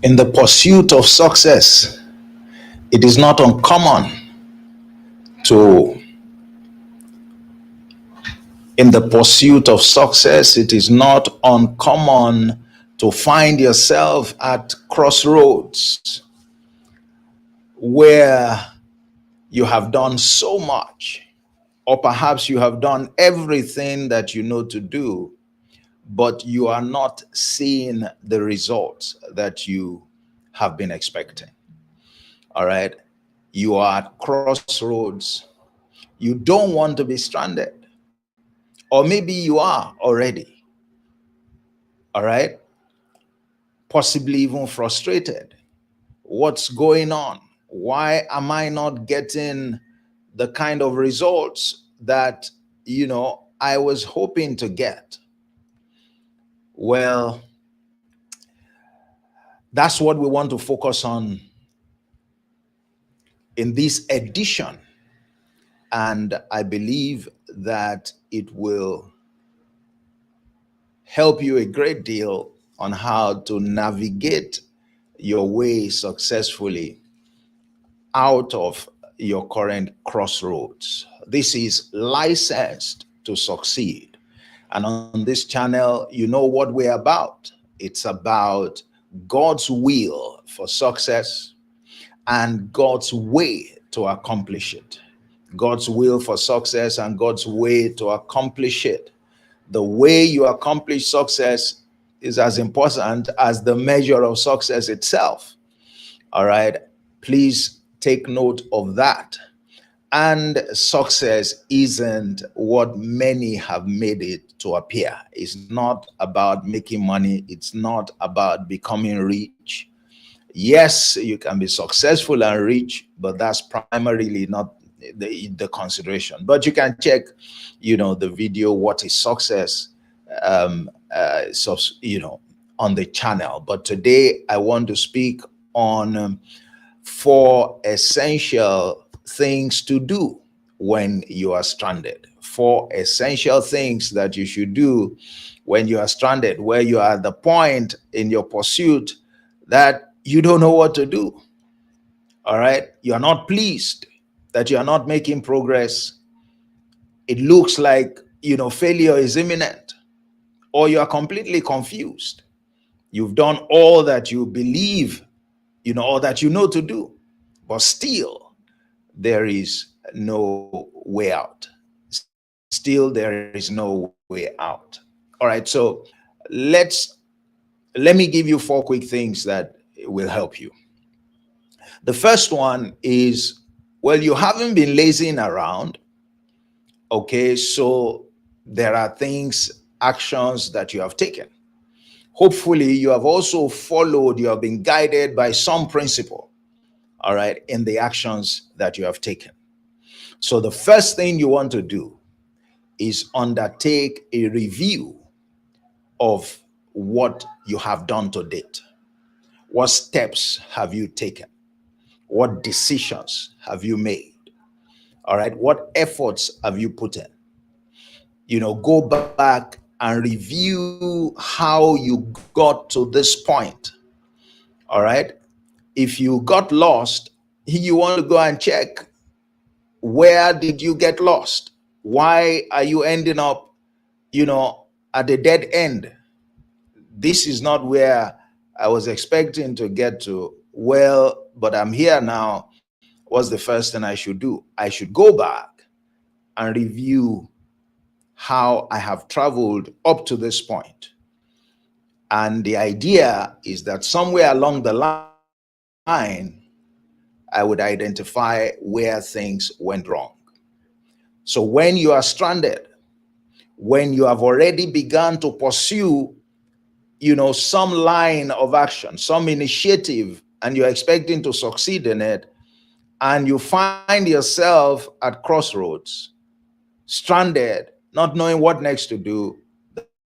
In the pursuit of success, it is not uncommon to, in the pursuit of success, it is not uncommon to find yourself at crossroads where you have done so much, or perhaps you have done everything that you know to do, but you are not seeing the results that you have been expecting. All right. You are at crossroads. You don't want to be stranded, or maybe you are already. All right. Possibly even frustrated. What's going on? Why am I not getting the kind of results that, I was hoping to get? Well, that's what we want to focus on in this edition. And I believe that it will help you a great deal on how to navigate your way successfully out of your current crossroads. This is licensed to succeed. And on this channel, you know what we're about. It's about God's will for success and God's way to accomplish it. God's will for success and God's way to accomplish it. The way you accomplish success is as important as the measure of success itself. All right. Please take note of that. And success isn't what many have made it to appear. It's not about making money. It's not about becoming rich. Yes, you can be successful and rich, but that's primarily not the consideration. But you can check, the video, what is success, on the channel. But today I want to speak on 4 essential things to do when you are stranded. 4 essential things that you should do when you are stranded, where you are at the point in your pursuit that you don't know what to do. All right. You are not pleased that you are not making progress. It looks like, failure is imminent, or you are completely confused. You've done all that you believe, all that you know to do, but still there is no way out. Still there is no way out. All right. So let me give you 4 quick things that will help you. The first one is, well, you haven't been lazing around. Okay, so there are actions that you have taken. Hopefully, you have also followed, you have been guided by some principle, all right, in the actions that you have taken. So the first thing you want to do is undertake a review of what you have done to date. What steps have you taken? What decisions have you made? All right. What efforts have you put in? Go back and review how you got to this point. All right. If you got lost, you want to go and check, where did you get lost? Why are you ending up, at a dead end? This is not where I was expecting to get to. Well, but I'm here now. What's the first thing I should do? I should go back and review how I have traveled up to this point. And the idea is that somewhere along the line, I would identify where things went wrong. So when you are stranded, when you have already begun to pursue, some line of action, some initiative, and you're expecting to succeed in it, and you find yourself at crossroads, stranded, not knowing what next to do,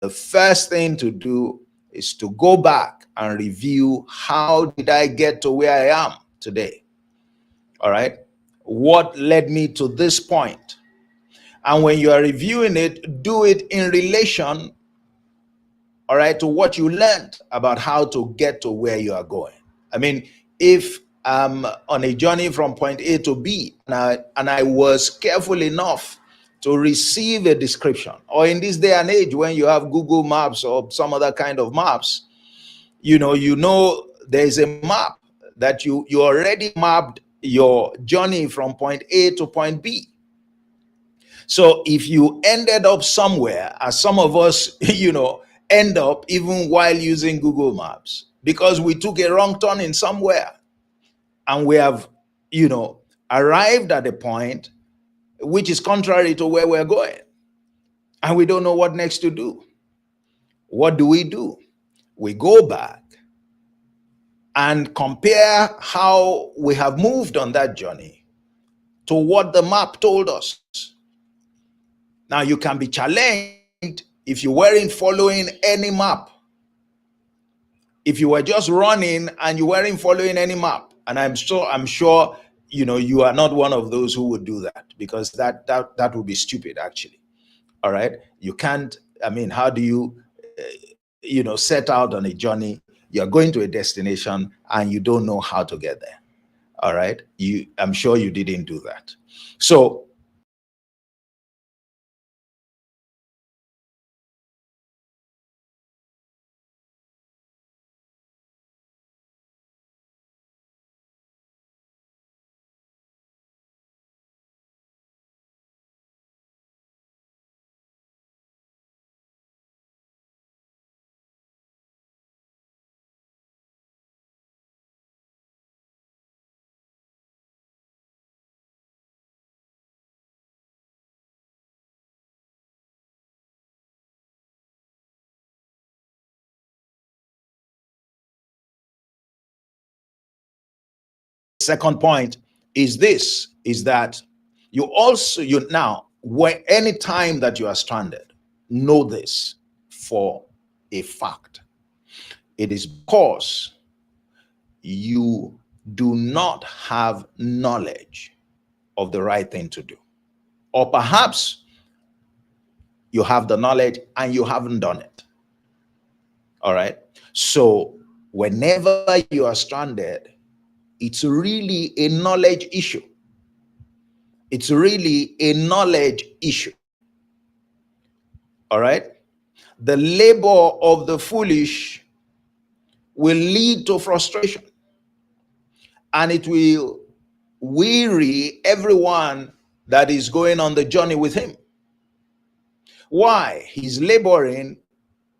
the first thing to do is to go back and review, how did I get to where I am today? All right. What led me to this point? And when you are reviewing it, do it in relation, all right, to what you learned about how to get to where you are going. I mean, if I'm on a journey from point A to B, and I was careful enough to receive a description, or in this day and age when you have Google Maps or some other kind of maps, you know there's a map that you already mapped your journey from point A to point B. So if you ended up somewhere, as some of us, end up even while using Google Maps, because we took a wrong turn in somewhere, and we have, arrived at a point which is contrary to where we're going, and we don't know what next to do. What do? We go back and compare how we have moved on that journey to what the map told us. Now, you can be challenged if you weren't following any map. If you were just running and you weren't following any map, and I'm sure you are not one of those who would do that, because that would be stupid, actually. All right, you can't. I mean, how do you set out on a journey? You're going to a destination and you don't know how to get there. All right, I'm sure you didn't do that. So second point is this, is that now, any time that you are stranded, know this for a fact: it is because you do not have knowledge of the right thing to do, or perhaps you have the knowledge and you haven't done it. All right, so whenever you are stranded, it's really a knowledge issue. It's really a knowledge issue. All right. The labor of the foolish will lead to frustration, and it will weary everyone that is going on the journey with him. Why? He's laboring,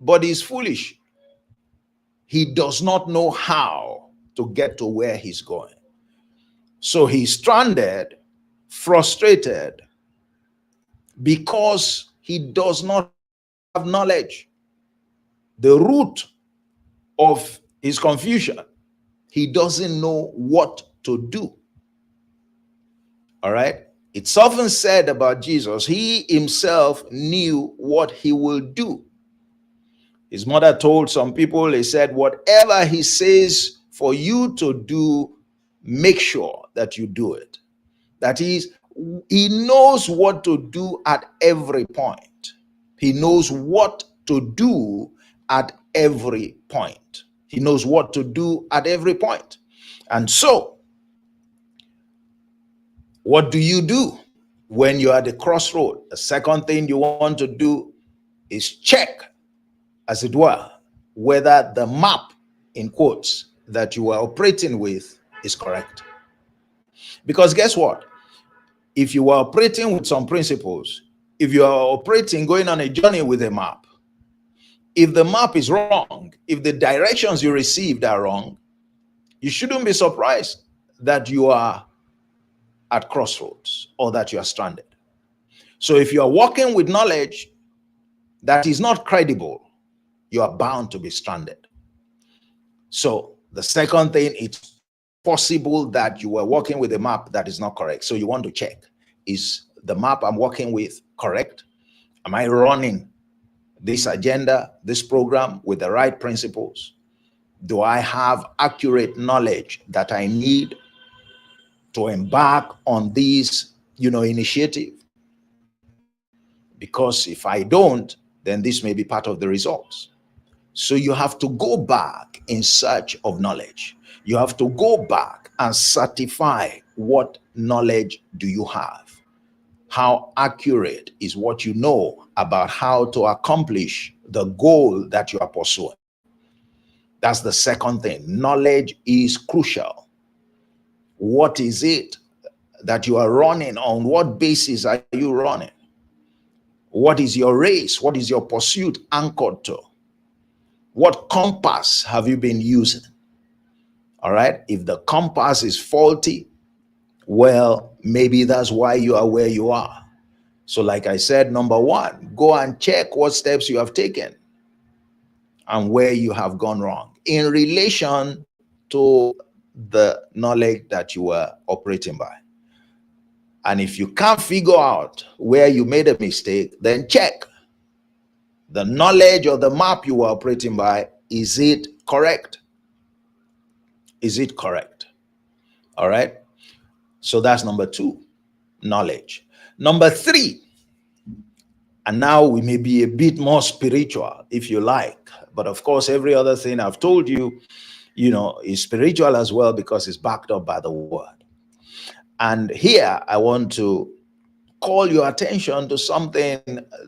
but he's foolish. He does not know how to get to where he's going. So he's stranded, frustrated, because he does not have knowledge. The root of his confusion, he doesn't know what to do. All right. It's often said about Jesus, he himself knew what he will do. His mother told some people, he said, whatever he says for you to do, make sure that you do it. That is, he knows what to do at every point. He knows what to do at every point. He knows what to do at every point. And so, what do you do when you're at the crossroad? The second thing you want to do is check, as it were, whether the map, in quotes, that you are operating with is correct. Because guess what? If you are operating with some principles, if you are operating, going on a journey with a map, if the map is wrong, if the directions you received are wrong, you shouldn't be surprised that you are at crossroads or that you are stranded. So if you are walking with knowledge that is not credible, you are bound to be stranded. So the second thing, it's possible that you are working with a map that is not correct. So you want to check, is the map I'm working with correct? Am I running this agenda, this program with the right principles? Do I have accurate knowledge that I need to embark on this, initiative? Because if I don't, then this may be part of the results. So you have to go back in search of knowledge. You have to go back and certify what knowledge do you have. How accurate is what you know about how to accomplish the goal that you are pursuing? That's the second thing. Knowledge is crucial. What is it that you are running? On what basis are you running? What is your race? What is your pursuit anchored to? What compass have you been using? All right. If the compass is faulty, well, maybe that's why you are where you are. So, like I said, number one, go and check what steps you have taken and where you have gone wrong in relation to the knowledge that you were operating by. And if you can't figure out where you made a mistake, then check the knowledge or the map you were operating by. Is it correct? Is it correct? All right. So that's number two, knowledge. Number three, and now we may be a bit more spiritual, if you like. But of course, every other thing I've told you, is spiritual as well because it's backed up by the word. And here I want to call your attention to something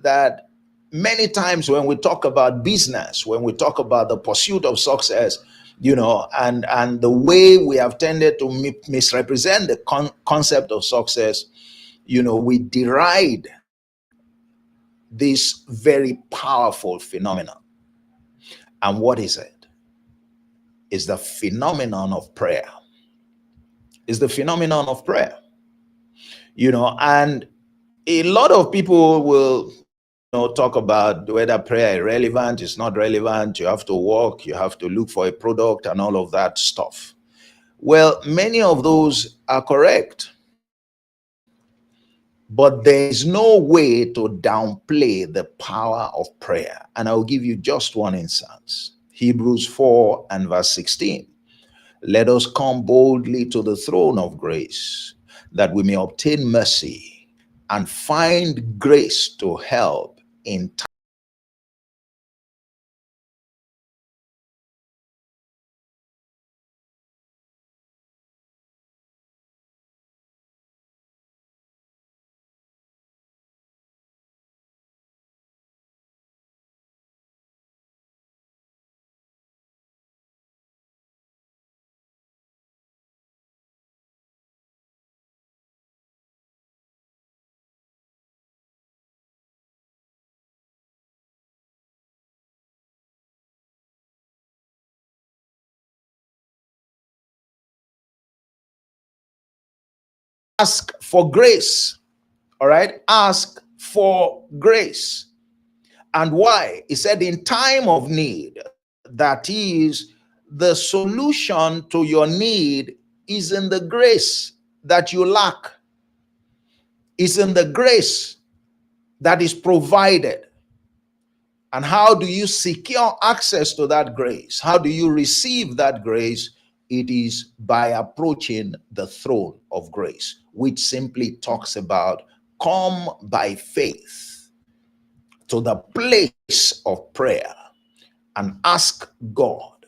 that many times when we talk about business, when we talk about the pursuit of success, and the way we have tended to misrepresent the concept of success, we deride this very powerful phenomenon. And what is it? It's the phenomenon of prayer. It's the phenomenon of prayer. And a lot of people will, talk about whether prayer is relevant, it's not relevant, you have to work, you have to look for a product and all of that stuff. Well, many of those are correct. But there is no way to downplay the power of prayer. And I'll give you just one instance. Hebrews 4 and verse 16. Let us come boldly to the throne of grace, that we may obtain mercy and find grace to help in time. Ask for grace. All right. Ask for grace. And why? He said, in time of need, that is, the solution to your need is in the grace that you lack, is in the grace that is provided. And how do you secure access to that grace? How do you receive that grace? It is by approaching the throne of grace, which simply talks about come by faith to the place of prayer and ask God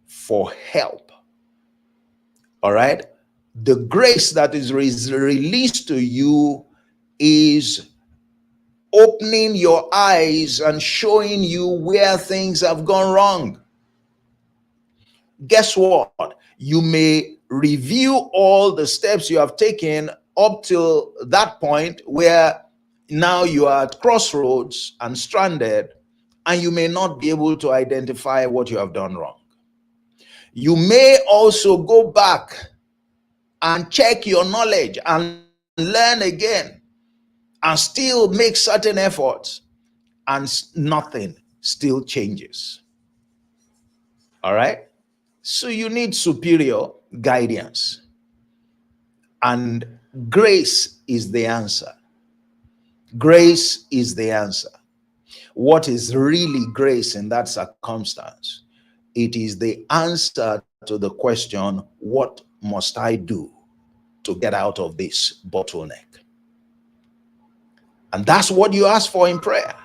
for help. All right? The grace that is released to you is opening your eyes and showing you where things have gone wrong. Guess what? You may review all the steps you have taken up till that point where now you are at crossroads and stranded, and you may not be able to identify what you have done wrong. You may also go back and check your knowledge and learn again and still make certain efforts, and nothing still changes. All right? So you need superior guidance. And grace is the answer. Grace is the answer. What is really grace in that circumstance? It is the answer to the question, what must I do to get out of this bottleneck? And that's what you ask for in prayer.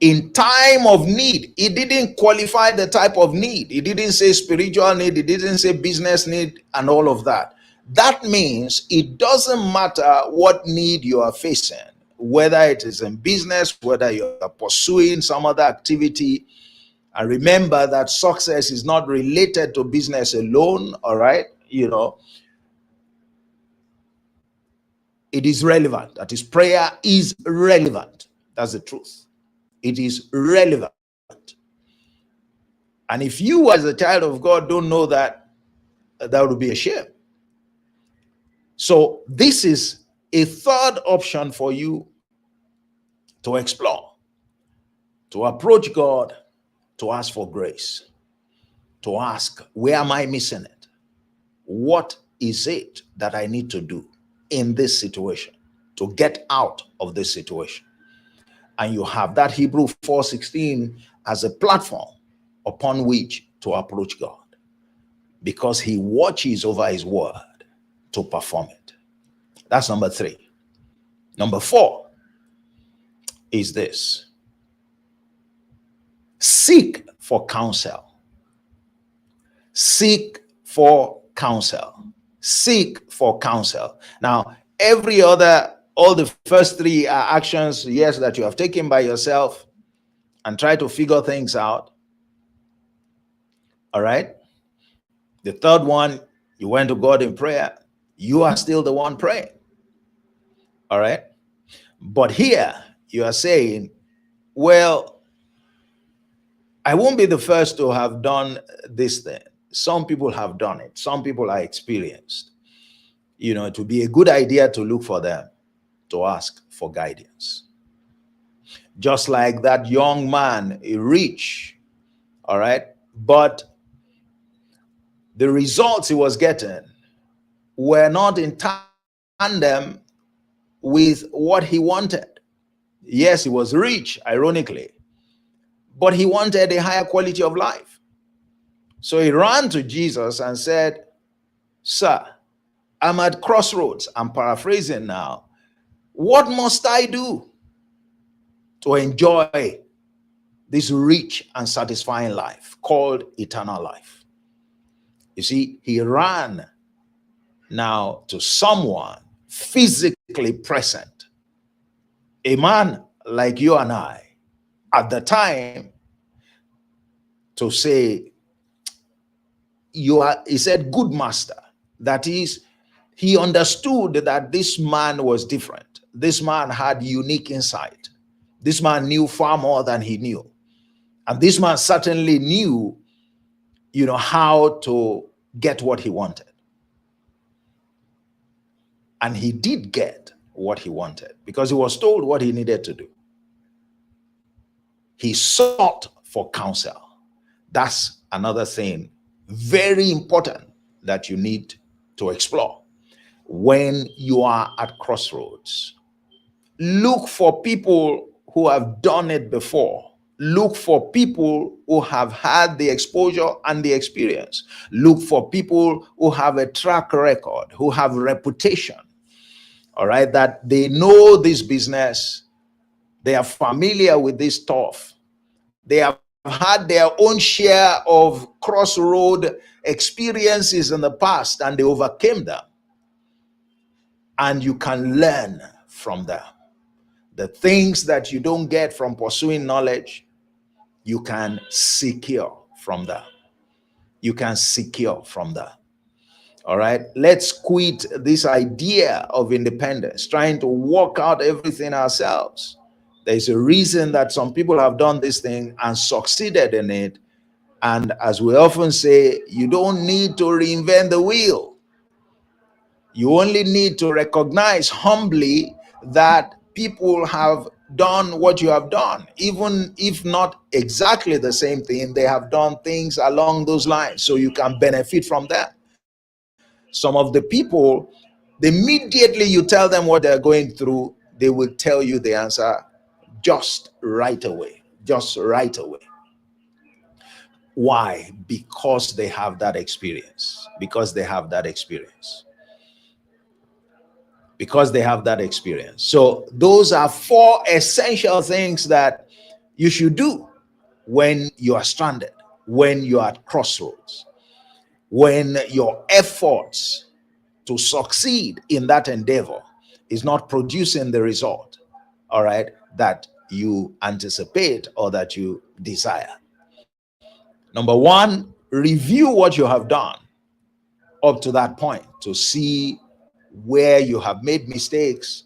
In time of need. It didn't qualify the type of need. It didn't say spiritual need. It didn't say business need and all of that. That means it doesn't matter what need you are facing, whether it is in business, whether you are pursuing some other activity. And remember that success is not related to business alone, all right? It is relevant. That is, prayer is relevant. That's the truth. It is relevant. And if you as a child of God don't know that, that would be a shame. So this is a third option for you to explore, to approach God, to ask for grace, to ask, where am I missing it? What is it that I need to do in this situation to get out of this situation? And you have that Hebrew 4:16 as a platform upon which to approach God, because he watches over his word to perform it. That's number 3. Number 4 is this: seek for counsel. Seek for counsel. Seek for counsel. Now, all the first 3 are actions, yes, that you have taken by yourself and try to figure things out. All right. The third one, you went to God in prayer. You are still the one praying. All right. But here you are saying, well, I won't be the first to have done this thing. Some people have done it. Some people are experienced. It would be a good idea to look for them, to ask for guidance. Just like that young man, rich, all right? But the results he was getting were not in tandem with what he wanted. Yes, he was rich, ironically, but he wanted a higher quality of life. So he ran to Jesus and said, "Sir, I'm at crossroads." I'm paraphrasing now. "What must I do to enjoy this rich and satisfying life called eternal life?" You see, he ran now to someone physically present, a man like you and I at the time, to say, he said, "Good master." That is, he understood that this man was different. This man had unique insight. This man knew far more than he knew. And this man certainly knew, how to get what he wanted. And he did get what he wanted because he was told what he needed to do. He sought for counsel. That's another thing very important that you need to explore. When you are at crossroads, look for people who have done it before. Look for people who have had the exposure and the experience. Look for people who have a track record, who have reputation, all right, that they know this business, they are familiar with this stuff, they have had their own share of crossroad experiences in the past and they overcame them. And you can learn from them. The things that you don't get from pursuing knowledge, you can secure from them. You can secure from them. All right. Let's quit this idea of independence, trying to work out everything ourselves. There's a reason that some people have done this thing and succeeded in it. And as we often say, you don't need to reinvent the wheel. You only need to recognize humbly that people have done what you have done. Even if not exactly the same thing, they have done things along those lines, so you can benefit from them. Some of the people, immediately you tell them what they're going through, they will tell you the answer just right away. Just right away. Why? Because they have that experience. Because they have that experience. Because they have that experience. So those are 4 essential things that you should do when you are stranded, when you are at crossroads, when your efforts to succeed in that endeavor is not producing the result, all right, that you anticipate or that you desire. Number one, review what you have done up to that point to see where you have made mistakes,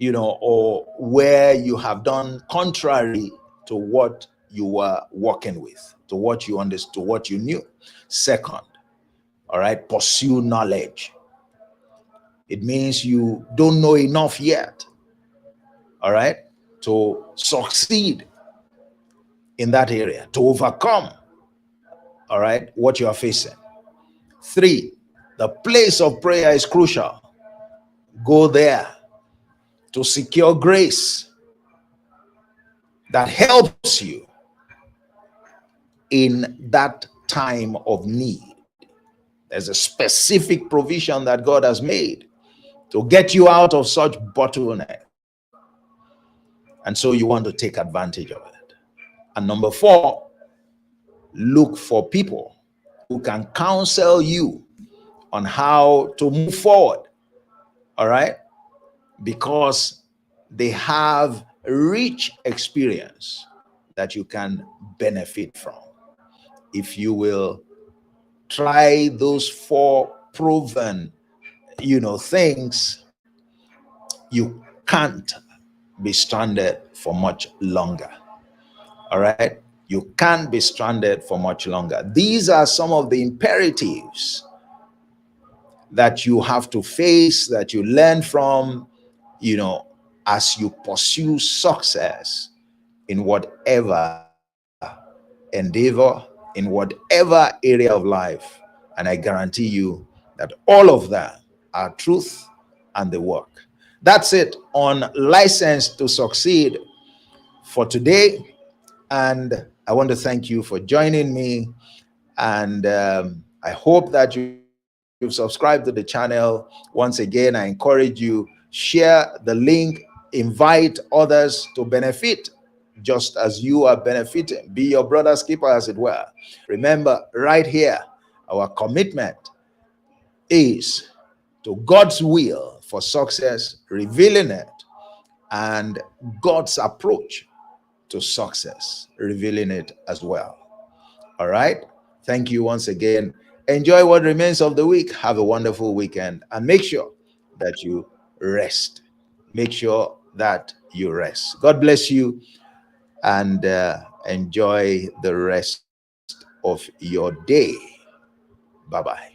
or where you have done contrary to what you were working with, to what you understood, what you knew. Second, all right, pursue knowledge. It means you don't know enough yet, all right, to succeed in that area, to overcome, all right, what you are facing. Three, the place of prayer is crucial. Go there to secure grace that helps you in that time of need. There's a specific provision that God has made to get you out of such bottleneck. And so you want to take advantage of it. And number four, look for people who can counsel you on how to move forward. All right? Because they have rich experience that you can benefit from. If you will try those four proven, things, you can't be stranded for much longer. All right? You can't be stranded for much longer. These are some of the imperatives that you have to face, that you learn from, as you pursue success in whatever endeavor, in whatever area of life. And I guarantee you that all of them are truth and the work. That's it on License to Succeed for today. And I want to thank you for joining me. And I hope that you've subscribed to the channel. Once again, I encourage you, share the link, invite others to benefit just as you are benefiting. Be your brother's keeper, as it were. Remember, right here, our commitment is to God's will for success, revealing it, and God's approach to success, revealing it as well. All right. Thank you once again. Enjoy what remains of the week. Have a wonderful weekend and make sure that you rest. Make sure that you rest. God bless you and enjoy the rest of your day. Bye bye.